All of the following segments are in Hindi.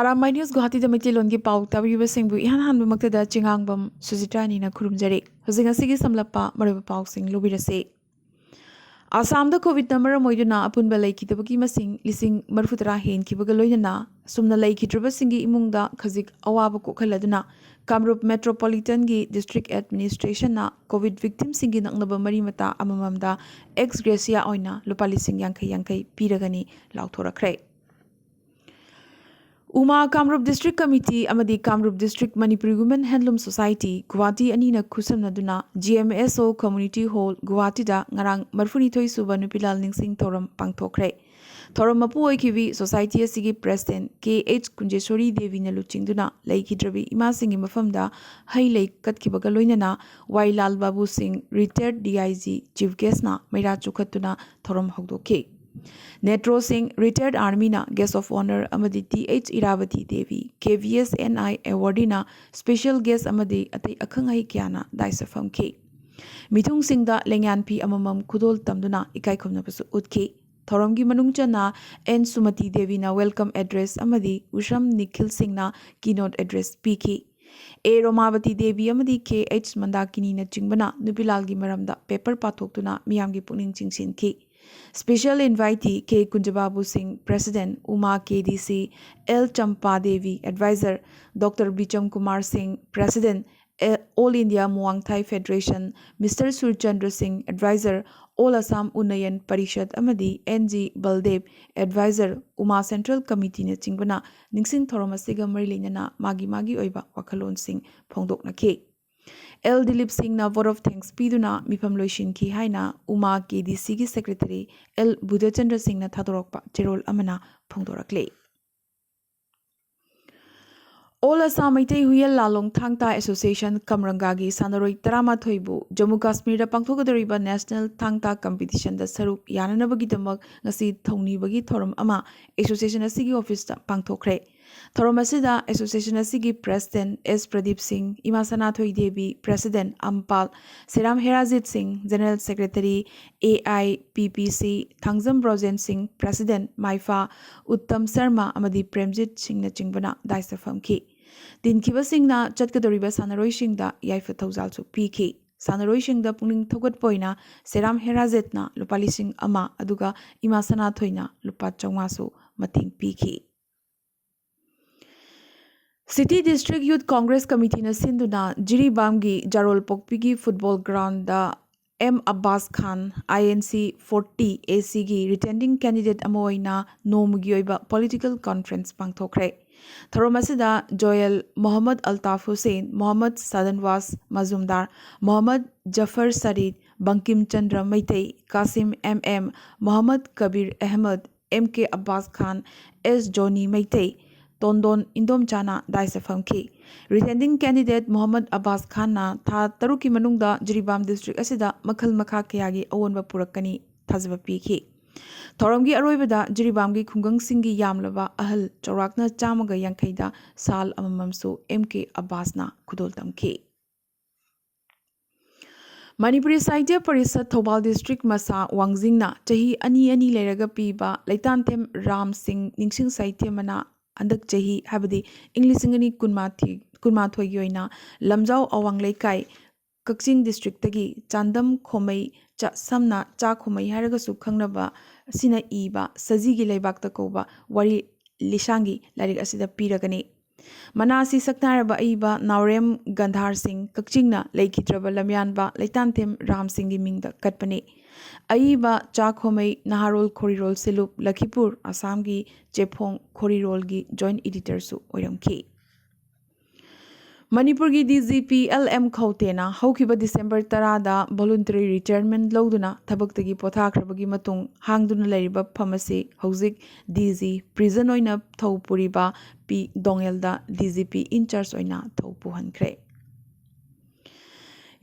अरामाई न्यूज़ गुवाहाटी मैतेलोंगी पाउ ताबीबसिंगबु इहान हानबमक्तदा चिंगांगबम सुजित्रानीना खुरुमजरे हुजिंग असिगी समलप्पा मरुबा पाउसिंग लोबिरसे आसाम कोविड मरम ओइदुना अपुनबा लैखिदबगी मसिंग लिसिंग मरफुतरा हेनखिबगा लोइनना सुमना लैखिद्रबसिंगी इमुंगदा खजिक अवाब कोखलदुना कामरूप मेट्रोपोलिटन की डिस्ट्रिक्ट एडमिनिस्ट्रेशन कोविड विक्टिम सिंगी नंगनबा मरीमता अमममदा एक्स ग्रेसिया ओइना लुपा लिसिंग यांखै यांखै पीरगनी लाउथोरखरे उमा कामरूप डिस्ट्रिक्ट कमिटी अमदी Kamrup district Manipuri women handloom society Guwahati अनीना खुसमनदुना GMSO कम्युनिटी हॉल गुवाहाटीदा ngarang मरफुनिथोई सुबा नुपिलाल निंगसिंग थोरम पांगथोखरे थोरम मपु ओइखिबी सोसाइटी असिगी प्रेसिडेंट KH कुंजेश्वरी देवी न लुचिंगदुना लैखिद्रबी इमासिंगी मफमदा हई लै कतखिबगा लोइनना Wailal Babu Singh retired DIG chief गेस्टना मैरा चुखतुना थोरम हौदोखे नेट्रो सिंह रिटायर्ड आर्मीना गेस्ट ऑफ ऑनर अमदी TH Irawati Devi KVS NI एवॉर्डीना स्पेशल गेस्ट अमदी अतई अखंगई क्याना दाइसफमखे मिथुंग सिंहदा लेंयानपी अममम खुदोल तमदुना इकाइखुमनबसु उतखे थौरमगी मनुंगचना N सुमति देवीना वेलकम एड्रेस अमदी उशम निखिल सिंहना कीनोट एड्रेस पीखे ए रोमावती देवी अमदी KH मंदाकिनी न चिंगबना नुपिलालगी मरमदा पेपर पाथोक्तुना मियामगी पुनिंग चिंगसिनखे special invitee K Kunjababu Singh president उमा KDC L Champa Devi adviser doctor Bicham Kumar Singh president all India muay thai federation mister Surchandra Singh adviser all Assam Unnayan Parishad अमदी NG बलदेव एडवाइजर उमा सेंट्रल कमिटी ने चिंगबना निंगसिंग थोरम असिगा मरि लेनना मागी मागी ओइबा वखलोन सिंह फोंदोकनखे L दिलीप सिंह ना वोट ऑफ थैंक्स पीदुना मिफम लोइशिन की हाइना उमा KDC की सेक्रेटरी L बुद्धचंद्र सिंह ना थादोरकपा चेरोल अमना फोंदोरकले ऑल असम मैतै हुयल लालोंग थांगता एसोसिएशन कमरंगा की सानरोई तरामाथोइबु जम्मू काश्मीर पांगथोगदरिबा नेशनल थांगता कंपीटिशन दा सरुक याननबगीदमक ngasi थौनीबगी थोरम अमा एसोसिएशन असिगी ऑफिस दा पांगथोखरे थोरम असिदा एसोसिएशन असिगी प्रेसिडेंट S प्रदीप सिंह इमा सनाथोई देवी प्रेसिडेंट अम्पाल Seram Herajit Singh general secretary AIPPC Thangjam ब्रोजेन Singh president माइफा उत्तम शर्मा अमदी प्रेमजित सिंह न चिंगबना दाइसफमखी दिनखिबसिंगना चटकदोरिबा सानरोइसिंगदा याइफा थौजालसु पीखी सानरोइसिंगदा पुनिंग थोगतपोइना सेराम हेराजेतना लुपा लिसिंग अमा अदुगा इमा सनाथोइना लुपा 400 मतिंग पीखी city district youth Congress committee न सिंधुना जिरीबामगी जारोल पोकपीगी फुटबॉल ग्राउंड दा M Abbas Khan INC 40 AC की रिटेंडिंग कैंडिडेट अमोइना नोमुगी ओइबा पॉलिटिकल कॉन्फ्रेंस पांगथोखरे थरोमसिदा Joyal Mohammad Altaf Hussain Mohammad Sadanwas Majumdar Mohammad Zafar Sarid Bankim Chandra Maitei Kasim MM Mohammad Kabir Ahmad MK Abbas Khan S Joni Maitei तोंदोन इंदोम चाना दाइसफमखी रिटेंडिंग कैंडिडेट मोहम्मद अब्बास खान ना था तरुकी मनुंगदा जिरीबाम डिस्ट्रिक्ट असिदा मखल मखा कयागी अवोनबा पुरक्कनी थाजबा पीखी थौरमगी अरोइबदा जिरीबामगी खुंगंगसिंगी यामलबा अहल चौराकना चामगा यांखैदा साल अमममसु MK अब्बासना खुदोल तमखी मणिपुरी साहित्य परिषद थौबाल डिस्ट्रिक्ट मसा वांगजिंगना चाही अनि अनि लेरगा पीबा लैतानथेम राम सिंह निंगसिंग साहित्य मना अंदक चाही हाबदी इंग्लिसिंगनी कुनमाथोगी ओइना लमजाव अवांग लेकाई कक्चिंग डिस्ट्रिक्ट तगी चांदम खोमई समना चा खोमई हारगसु खंगनबा सिना ईबा सजीगी लेबाक तकोबा वारी लिशांगी लारिक असिदा पीरगनी मनासी सक्नारबा ईबा नावरेम गंधार सिंह कक्चिंगना लेखिद्रबा लमयानबा लैतानथेम राम सिंह मिंगदा कटपने अईबा चाखोमई नहारोल खोरीरोल सिलुप लखीपुर असम की चेफोंग खोरीरोल की जॉइंट एडिटर सु ओइरमखी मणिपुर की DGP LM खौतेना हौखिबा डिसेंबर 10 दा वॉलंटरी रिटायरमेंट लौदुना थबक्तगी पोथाखरबगी मतुंग हांगदुना लैरिबा फमसी हौजिक DG प्रिजन ओइना थौपुरिबा P दोंगेलदा DGP इंचार्ज ओइना थौपुहनख्रे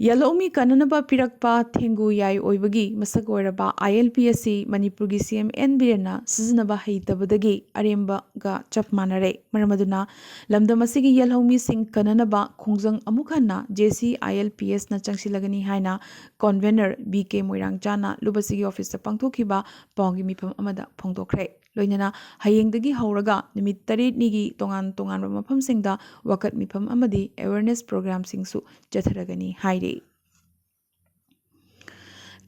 यलोमी कननबा पिरकपा थेंगु याई ओइबगी मसक ओइरबा ILPSC मणिपुर की CM N बिरेना सिजनबा हैतबदगी अरेमबगा चप मानरे मरमदुना लमदमसिगी यलहोमी सिंह कननबा खोंजंग अमुखन्ना JC ILPS न चंगसिलगनी हाइना कन्वेनर BK मोइरांगचाना लुबसिगी ऑफिस ता पांगथोखिबा पांगी मिफम अमदा फोंदोखरे लोइनना हयेंगदगी हौरगा निमित 8 तोंगान तोंगान मफमसिंगदा वकत मिफम अमदी अवेयरनेस प्रोग्राम सिंगसु चथरगनी हाइरे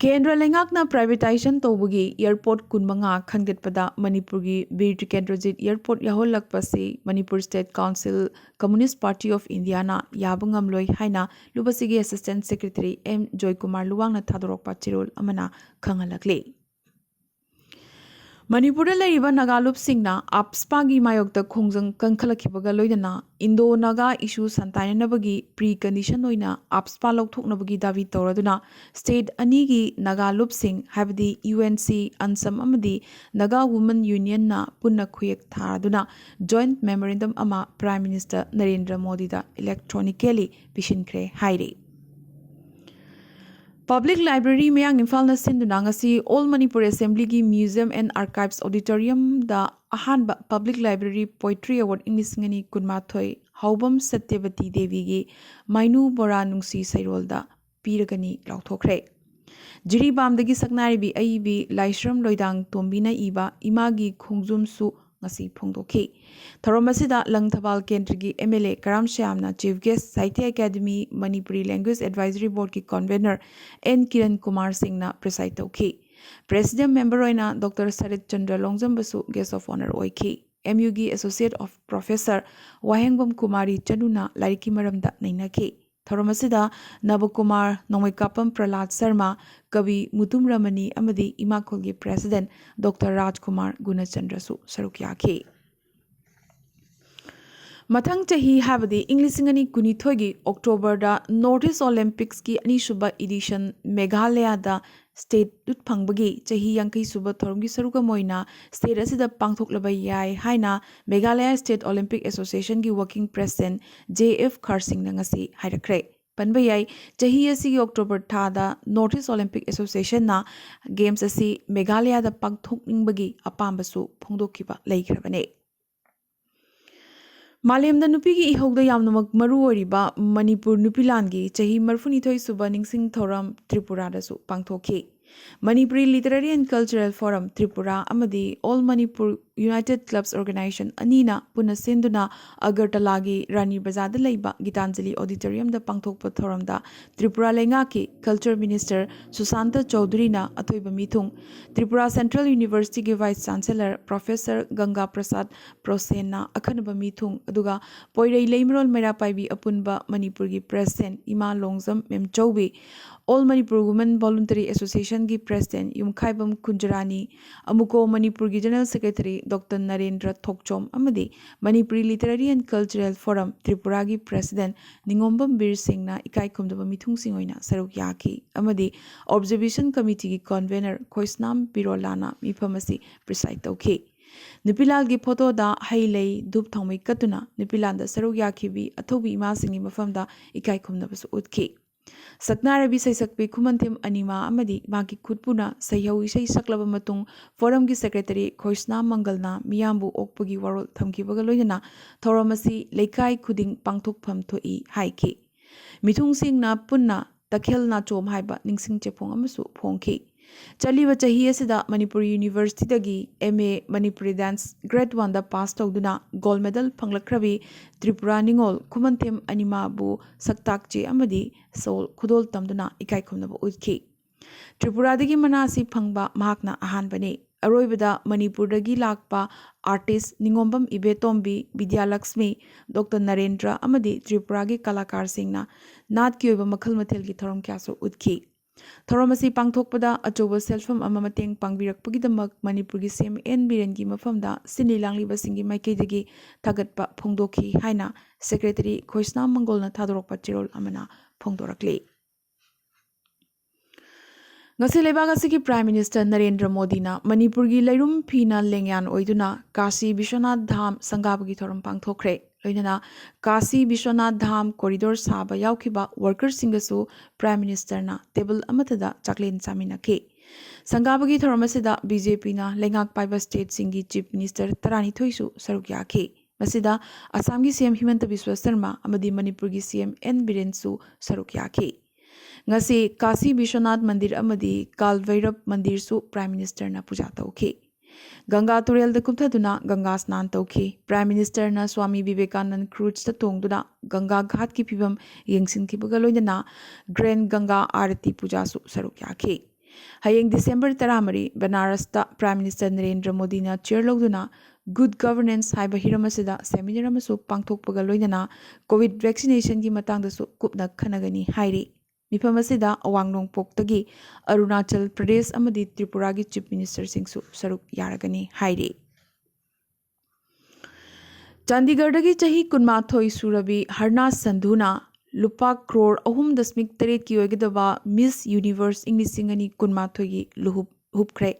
केंद्र लेंगाकना प्राइवेटाइजेशन तौबगी एयरपोर्ट कुनमंगा खंगदेटपदा मणिपुर की बीर टिकेंद्रजीत एयरपोर्ट याहोलकपसी Manipur state council communist party of India ना याबंगमलोय हाइना लुबसीगी assistant secretary M Joy Kumar लुवांगना थादोरकपा चिरोल अमना खंगलकले मणिपुर नागालूप आप्सपा की मायोक खोजंग कंखलखिबगा लोइदना इंडो नागा इशू संताइनबगी प्री कंडीशन होइना आप्सपा लौथोकनबगी दावी तौरदुना स्टेट अनी की नागालूप हाबदी यूएनसी अंसम अमदी नागा वुमेन यूनियन ना पुन्ना खुयेक थारदुना जॉइंट मेमोरेंडम अमा प्राइम मिनिस्टर नरेंद्र मोदी दा इलेक्ट्रॉनिकली पिशिनख्रे हाइरे पब्लिक लाइब्रेरी मयांग इम्फाल सिंधुनांगसी ऑल मणिपुर असेंबली की म्यूजियम एंड आर्काइव्स ऑडिटोरियम दा अहानबा public library poetry award English कुनमाथोय हौबम सत्यवती देवी की माइनू बोरा नुंसी सैरोलदा पीरगनी लाउथोखरे जिरीबामदगी सकनारिबी अईबी Laishram लोइदांग तोम्बीना इबा Imangi खोंजुमसु ngasi phongdokhi thorom asida langthabal kendra gi MLA karam shyamna chief guest Sahitya Academy Manipuri Language Advisory Board ki convener N Kiran Kumar Singh na preside tawki president member oina Dr Sarit Chandra Longjam basu guest of honor oiki MU gi associate of professor Wahengbam Kumari Chanuna lariki maramda nainaki thorom asida Navakumar Nomaikapam Prahlad Sharma कवि मुतुम रमनी अमदी इमाखोल की प्रेसिडेंट डॉक्टर राजकुमार गुणचंद्रसु सरुक याखी मथंग चही हाबदी इंग्लिसिंगनी कुनिथोगी अक्टोबर दा नॉर्थ ईस्ट ओलंपिक्स की अनीसुबा एडिशन मेघालय दा स्टेट दुत फंगबगी चही यांकई सुबा थोरमगी सरुक मोइना स्टेट असिदा पांगथोकलबा याय हाइना मेघालय स्टेट ओलंपिक एसोसिएशन की वर्किंग प्रेसिडेंट JF खरसिंग नंगसी हाइरक्रे पनबा याय चही असी अक्टोबर थादा नॉर्थ ईस्ट ओलंपिक एसोसिएशन ना गेम्स असी मेघालय दा पांगथोकनिंगबगी अपांबसु फोंदोकिबा लैखरबने मालेमदा नुपी की इहोगदा यामनमक मरु ओरिबा मणिपुर नुपीलानगी चही मरफुनिथोय सुबा निंगसिंग थोरम त्रिपुरा दसु पांगथोखी Manipuri literary and cultural forum Tripura अमदी all Manipur united clubs organisation अनीना पुनः सिंधुना अगरतला की रानी बाजार लैबा गीतांजलि ऑडिटोरियम दा पांगथोकपा थोरमदा त्रिपुरा लेंगा की कल्चर मिनिस्टर सुशांत चौधरी ना अथोइबा मिथुंग त्रिपुरा सेंट्रल यूनिवर्सिटी के vice chancellor professor Ganga Prasad प्रोसेन ना अखनबा मिथुंग अदुगा पोइरई लेमरोल मेरापाइबी अपुनबा मणिपुर की प्रेसिडेंट इमा Longjam Memchoubi all Manipur women voluntary association की प्रेसिडेंट युमखाइबम कुंजरानी अमुको मणिपुर की general secretary doctor Narendra Thokchom अमदी Manipuri literary and cultural forum Tripura की प्रेसिडेंट निंगोम्बम बीर सिंह ना इकाई खुमदबा मिथुंगसिंग ओइना सरुक याखी अमदी ऑब्जर्वेशन कमिटी की कन्वेनर खोइसनाम बिरोलाना मिफमसी प्रिसाइड तौखी नुपीलाल की फोटो दा हईलै धूप थौमई कतुना नुपीलाल दा सरुक याखीबी अथौबी इमासिंगी मफमदा इकाई खुमदबसु उतखी सकनारबी सैसक्पी खुमंथेम अनिमा अमदी माकी खुदपुना सैहौ इसै सकलब मतुंग फोरम की सेक्रेटरी खोइसना मंगलना मियामबु ओकपगी वरोल थमकीबगा लोइना थौरमसी लेखाई खुदिंग पांगथोकफम थोई हाइकी मिथुंगसिंगना पुन्ना तखेल नाचोम हाइबा निंगसिंग चेपोंग अमसु फोंखी चलीब चही असिदा Manipur university MA Manipuri dance grade 1 दा पास तौदुना गोल्ड मेडल फंगलख्रबी त्रिपुरा निंगोल खुमंथेम अनिमाबु सक्ताकचे अमदी सोल खुदोल तमदुना इकाई खुमनबा उदखी त्रिपुरादगी मनासी फंगबा महाकना अहानबने अरोइबदा मणिपुरदगी लाकपा आर्टिस्ट निंगोम्बम इबेतोम्बी विद्यालक्ष्मी डॉक्टर नरेंद्र अमदी त्रिपुरा की कलाकार सिंगना नाद की ओइबा मखल मथेल की थरम क्यासो उदखी थौरम असी पांगथोकपदा अचौब सेल्फम अमा मतेंग पांगबिरकपगिदमक मणिपुर की CM N बिरेन की मफमदा सिनी लांगलिबसिंगी माइकेदगी थागतपा फोंदोखी हाइना सेक्रेटरी खोइसना मंगोलना थादोरकपा चिरोल अमना फोंदोरकले ngasi lebak asigi prime minister Narendra Modi na Manipur gi lairum phina lengyan oiduna Kashi Vishwanath Dham sangabagi thoram pangthokre loinana Kashi Vishwanath Dham corridor saba yaukhiba workers singasu prime minister na table amatada chaklen chaminakhe sangabagi thoram asida BJP na lengak paiba state singi chief minister Tarani Thoisu saruk yakhe masida Assam gi CM Himanta Biswa Sarma amadi Manipur gi CM N Biren su saruk yakhe ngasi Kashi Vishwanath Mandir amadi Kal Vairab Mandir su Prime Minister na puja tauke Ganga तुरेल कुमथदुना Ganga स्नान तौखी प्राइम मिनिस्टर ना स्वामी विवेकानंद क्रूज तोंगदुना गंगा घाट की फिवम येंसिनखिबगा लोइना ग्रैंड गंगा आरती पूजा सरुक याखी हयेंग दिसंबर 13 बनारस प्राइम मिनिस्टर नरेंद्र मोदी ना चेयर लौदुना गुड गवर्नेंस हाइबा हिरम असिदा सेमिनार अमसु पांगथोकपगा लोइना कोविड वैक्सीनेशन की मतंगदसु कुपना खनगनी हाइरी मिफम असिदा अवांग नोंगपोकतगी अरुणाचल प्रदेश अमदी त्रिपुरा की चीफ मिनिस्टर सिंगसु सरुक यारगनी हाइरी चंडीगढ़ की चाही कुनमाथोई सुरबी हरना संधुना लुपा क्रोर 3.8 की ओइगदबा मिस यूनिवर्स इंग्लिशिंगनी कुनमाथोई की लुहुप हुपख्रे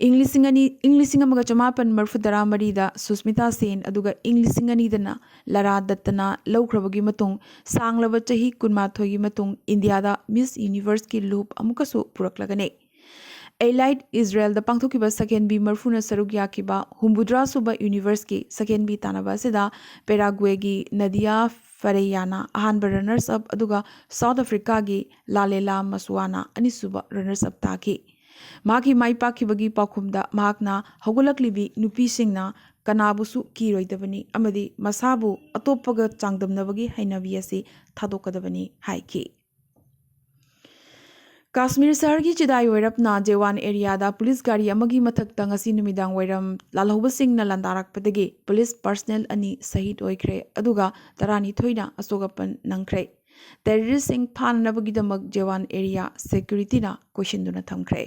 इंग्लिशिंग चमापन मरफुदरा मरीदा सुस्मिता सेन अदुगा इंग्लिशिंगनी दना लरा दत्तना लौख्रबगी मतुंग सांगलब चाही कुनमाथोई की मतुंग इंडियादा मिस यूनिवर्स की लुहुप अमुकसु पुरकलगने एलाइड इजराइल द पांथोकिबा सेकेंड बी मरफुना सरुक याकिबा हुम्बुद्रा सुबा यूनिवर्स की सेकेंड बी तानाबा सिदा पेराग्वे की नदिया फरेयाना अहानबा रनर्स अप अदुगा साउथ अफ्रीका की लालेला मसवाना अनिसुबा रनर्स अप ताकी माकी माई पाखिबगी पाखुमदा माकना हौगलकलिबी नुपीसिंगना कनाबुसु किरोइदबनी अमदी मसाबु अतोपगा चांगदमनबगी हैनबी असि थादोकदबनी हाइकी काश्मीर शहर की चिदाई वैरपना जेवान एरियादा पुलिस गाड़ी अमगी मथक्ता ngasi नुमिदांग वैरम लालहौबसिंगना लंदारकपदगी पुलिस पर्सनल अनि शहीद ओइख्रे अदुगा तरानी थोइना असोगपन नंख्रे टेररिस्ट सिंग फाननबगीदमक जेवान एरिया सिक्योरिटीना क्वेश्चनदुना थमख्रे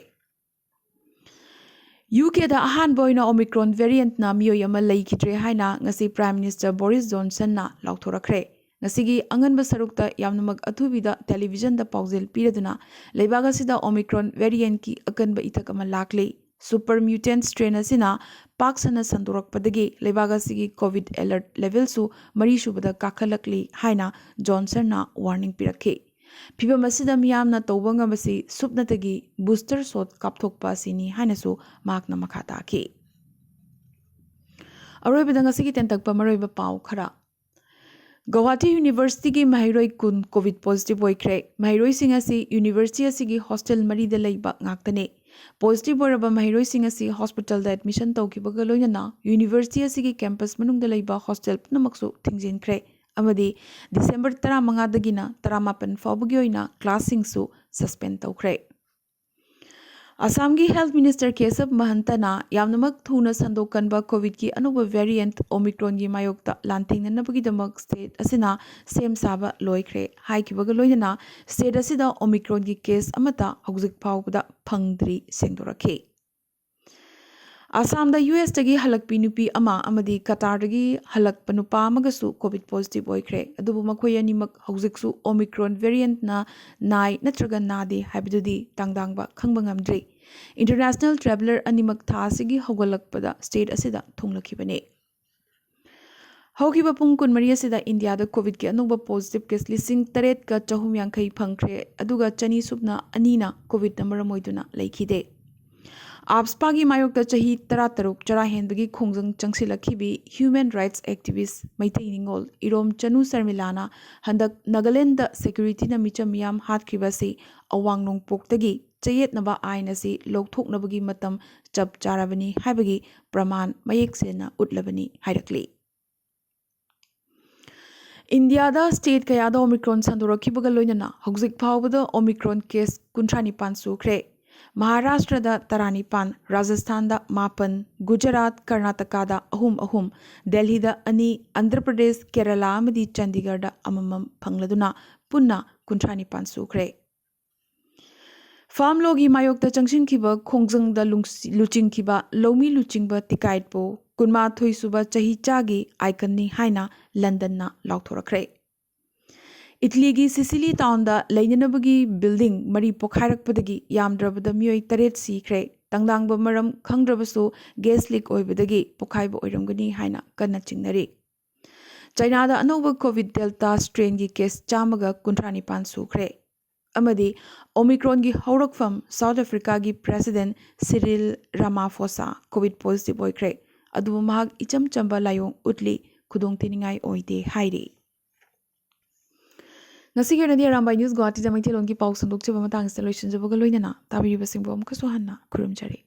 यूके दा अहान बोइना ओमिक्रॉन वेरिएंट ना मियोय अमा लैखिद्रे हाइना ngasi prime minister Boris Johnson ना लाउथोरख्रे ngasi anganba sarukta yamnamak athubida television da paujel piraduna leibaga sida omicron variant ki akanba ithak ama lakle super mutant strain asina paksana sandorakpadagi leibaga sigi covid alert level su mari subada kakhalakli haina johnson na warning pirakhe phibam asida miyamna tawbanga masi supnatagi booster shot kapthokpa sini haina su makna makha takhi aroibada ngasi tentakpa maroiba pau khara Guwahati university की महिरोई कुन कोविड पॉजिटिव होइख्रे महिरोई सिंह असि यूनिवर्सिटी असि हॉस्टल मरीद लैबा ngakतने पॉजिटिव होरबा महिरोई सिंह असि हॉस्पिटल दा एडमिशन तौखिबगा लोइना यूनिवर्सिटी असि कैंपस मनुंग लैबा हॉस्टल पुनमक्सु थिंगजिनख्रे अमदी दिसंबर 15 दगिना 18 फाउबगी ओइना क्लासिंगसु सस्पेंड तौख्रे असम की हेल्थ मिनिस्टर केशव महंतना यामनमक थूना संदोकनबा कोविड की अनोब वेरिएंट ओमिक्रॉन की मायोक्ता लांथिंगनबगीदमक स्टेट असिना सेम साबा लोइख्रे हाइखिबगा लोइना स्टेट असिदा ओमिक्रॉन की केस अमता हौजिक फाउबदा फंगद्री सेंदोरखे असम दा यूएस तगी हलकपी नुपी अमा अमदी कतार तगी हलकप नुपा अमगसु कोविड पॉजिटिव ओइख्रे अदुबु मखोय अनिमक हौजिकसु ओमिक्रॉन वेरिएंट ना नाई नत्रगा नादे हाइबदुदी तांगदांगबा खंगबा ngamdri इंटरनेशनल ट्रैवलर अनिमक थासिगी हौगलकपदा स्टेट असिदा थोंगलखिबने हौखिबा पुंग कुनमरी असिदा इंडिया दा कोविड के अनोबा पॉजिटिव केस लिसिंग 8 का 450 फंगख्रे अदुगा चनी सुबना अनीना कोविड नंबर मोइदुना लैखिदे आपस्पा की मायोक्ता चाही 13 चरा हेंबगी खोंजंग चंगसिलखिबी ह्यूमन राइट्स एक्टिविस्ट मैथै निंगोल इरोम चनु शर्मिलाना हंदक नागालैंड दा सिक्योरिटी ना मिचम मियाम हातखिबसी अवांग नोंगपोक्तगी चयेतनबा आइन असि लौथोकनबगी मतम चप चारबनी हाइबगी प्रमाण मयेक सेना उटलबनी हाइरकली इंडिया दा स्टेट कयादा ओमिक्रॉन संदोरखिबगा लोइना हौजिक फावबदा ओमिक्रॉन केस 95 सुख्रे महाराष्ट्र दा 35 राजस्थान दा 9 गुजरात कर्नाटका दा 3 दिल्ली दा 2 आंध्र प्रदेश केरला अमदी चंडीगढ़ दा अममम फंगलदुना पुन्ना 95 सुख्रे फार्म लोगी मायोक्ता चंगसिनखिबा खोंजंग दा लुचिंगखिबा लौमी लुचिंगबा तिकाइटपो कुनमा थोइसुबा चहिचागी आइकननी हाइना लंदन ना लाउथोरख्रे इटली की सिसिली टाउन दा लैननबगी बिल्डिंग मरी पोखारकपदगी यामद्रबदा मियोय 8 सीख्रे तंगदांगबा मरम खंगद्रबसु गैस लीक ओइबदगी पोखाइबा ओइरमगनी हाइना कन्ना चिंगनरी चाइना दा अनोबा कोविड डेल्टा स्ट्रेन की केस 195 सुख्रे अमदी ओमिक्रॉन की हौरकफम साउथ अफ्रीका की president Cyril Ramaphosa covid positive ओइख्रे अदुबु महाग इचम Chamba लायोंग उटली खुदोंतिनिंगाई ओइदे हाइरे ngasi ge nadi arambai news guwahati da maithilon ki pau sandok chaba matang installation jaba ga loinana tabiri basing bo amka so hanna kurum jare